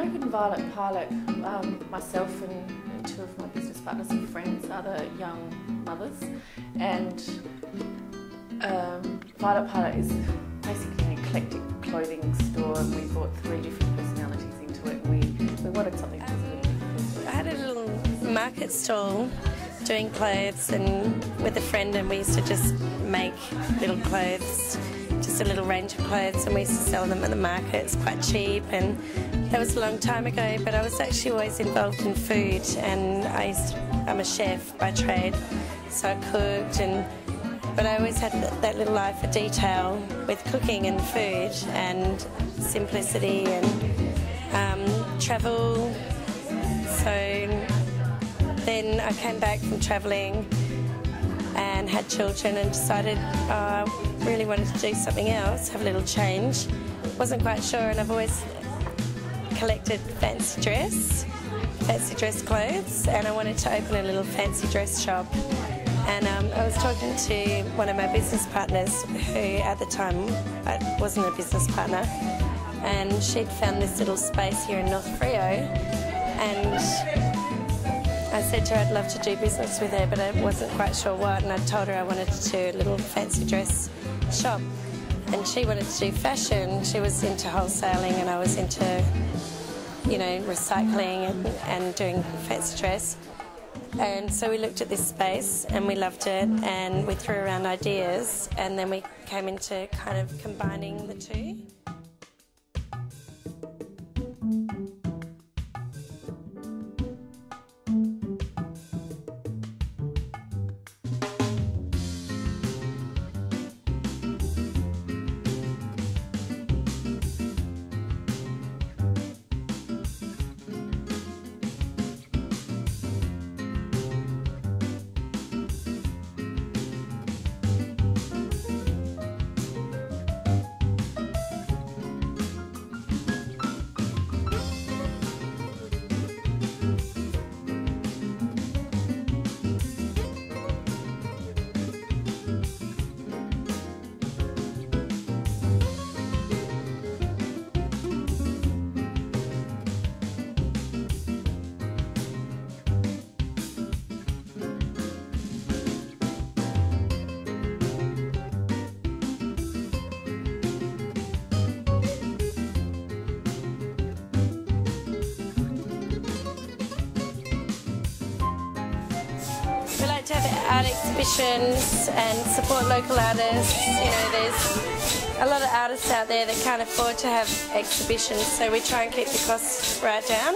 opened Violet Pilot, myself and two of my business partners and friends are the young mothers, and Violet Pilot is basically an eclectic clothing store, and we brought 3 different personalities into it. We wanted something that was a little different. I had a little market stall doing clothes and with a friend, and we used to just make little clothes, just a little range of clothes, and we used to sell them at the market. It's quite cheap, and that was a long time ago, but I was actually always involved in food, and I'm a chef by trade, so I cooked, but I always had that little eye for detail with cooking and food and simplicity and travel. So then I came back from travelling and had children and decided I really wanted to do something else, have a little change. Wasn't quite sure, and I've always collected fancy dress clothes, and I wanted to open a little fancy dress shop. And I was talking to one of my business partners who at the time wasn't a business partner, and she'd found this little space here in North Freo, and I said to her I'd love to do business with her, but I wasn't quite sure what, and I told her I wanted to do a little fancy dress shop, and she wanted to do fashion. She was into wholesaling, and I was into, you know, recycling and doing fancy dress. And so we looked at this space and we loved it, and we threw around ideas, and then we came into kind of combining the two. To have art exhibitions and support local artists. You know, there's a lot of artists out there that can't afford to have exhibitions, so we try and keep the costs right down.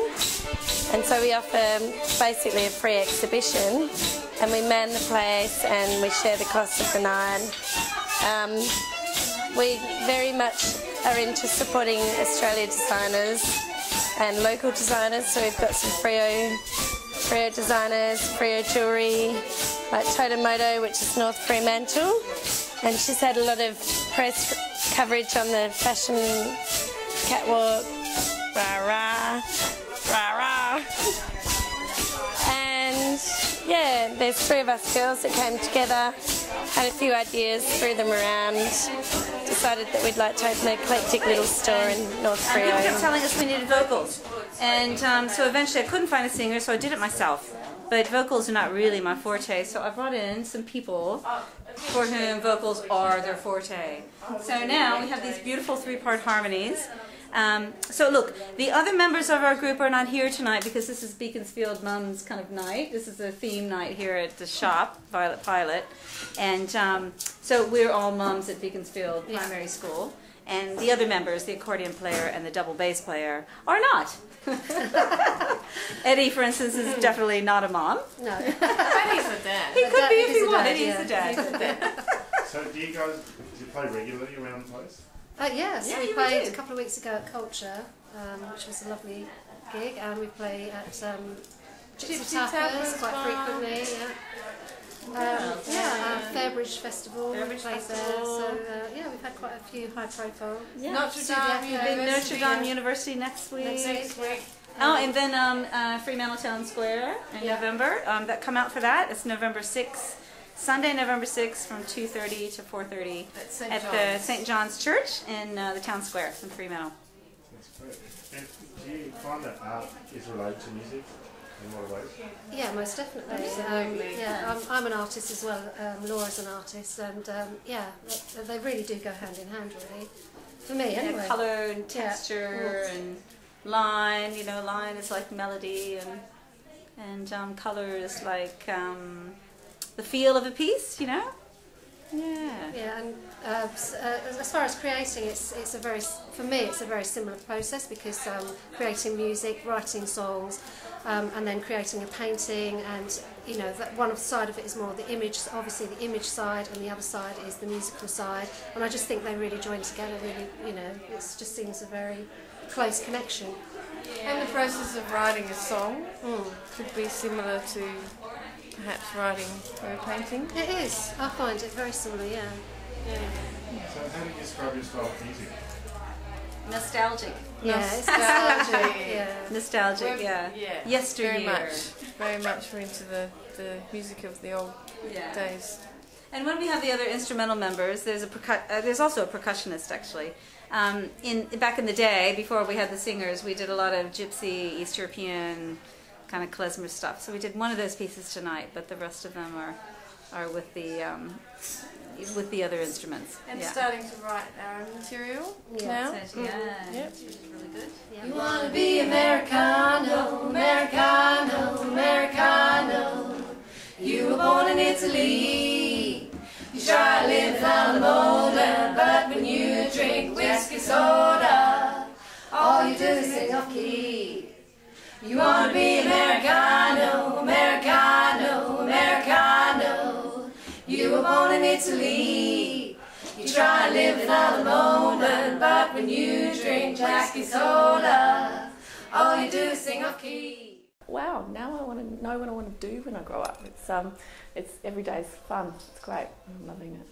And so we offer basically a free exhibition, and we man the place and we share the cost of the night. We very much are into supporting Australia designers and local designers, so we've got some Freo designers, Freo jewellery, like Totemoto, which is North Fremantle, and she's had a lot of press coverage on the fashion catwalk, rah rah, rah rah. And yeah, there's 3 of us girls that came together, had a few ideas, threw them around, decided that we'd like to open an eclectic little store in North Freo. People kept telling us we needed vocals, and so eventually I couldn't find a singer, so I did it myself. But vocals are not really my forte, so I brought in some people for whom vocals are their forte. So now we have these beautiful 3-part harmonies. So look, the other members of our group are not here tonight because this is Beaconsfield Mums kind of night. This is a theme night here at the shop, Violet Pilot. And so we're all mums at Beaconsfield Primary School. And the other members, the accordion player and the double bass player, are not. Eddie, for instance, is definitely not a mom. No. Eddie's a dad. He could be if he wanted. He's a dad. So do you play regularly around the place? Yes, we played a couple of weeks ago at Culture, which was a lovely gig, and we play at Gypsy Tappers quite frequently. Fairbridge Festival, we played there, so we've had quite a few high profile. Yeah. Notre Dame University next week. Oh, and then Fremantle Town Square in November. That come out for that. It's November 6th. Sunday, November 6th from 2:30 to 4:30 at the St. John's Church in the Town Square in Fremantle. And do you find that art is related to music in what ways? Yeah, most definitely. Yeah, I'm an artist as well. Laura's an artist, and yeah, they really do go hand in hand, really. For me, anyway. Yeah, colour and texture and line. You know, line is like melody, and colour is like the feel of a piece. You know. Yeah. Yeah, and as far as creating, it's a very, for me, it's a very similar process because creating music, writing songs, and then creating a painting, and you know that one side of it is more the image, obviously the image side, and the other side is the musical side. And I just think they really join together. Really, you know, it just seems a very close connection. And the process of writing a song could be similar to perhaps writing or a painting. It is. I find it very similar. Yeah. So how do you describe your style of music? Nostalgic. Yeah, it's nostalgic. Yeah. Nostalgic. Yeah. Yesteryear. Very much we're into the music of the old days. And when we have the other instrumental members, there's also a percussionist actually. Back in the day, before we had the singers, we did a lot of gypsy, East European kind of klezmer stuff. So we did one of those pieces tonight, but the rest of them are with the other instruments. And starting to write our own material now. Yep. Which is really good. You wanna be Americano, Americano, Americano. You were born in Italy. You try to live on the mold, but when you drink whiskey soda, all you do is sing off key. You wanna be Americano, Americano, Americano. You were born in Italy. You try to live without a moment, but when you drink whiskey soda, all you do is sing off key. Wow, now I want to know what I want to do when I grow up. It's every day's fun. It's great. I'm loving it.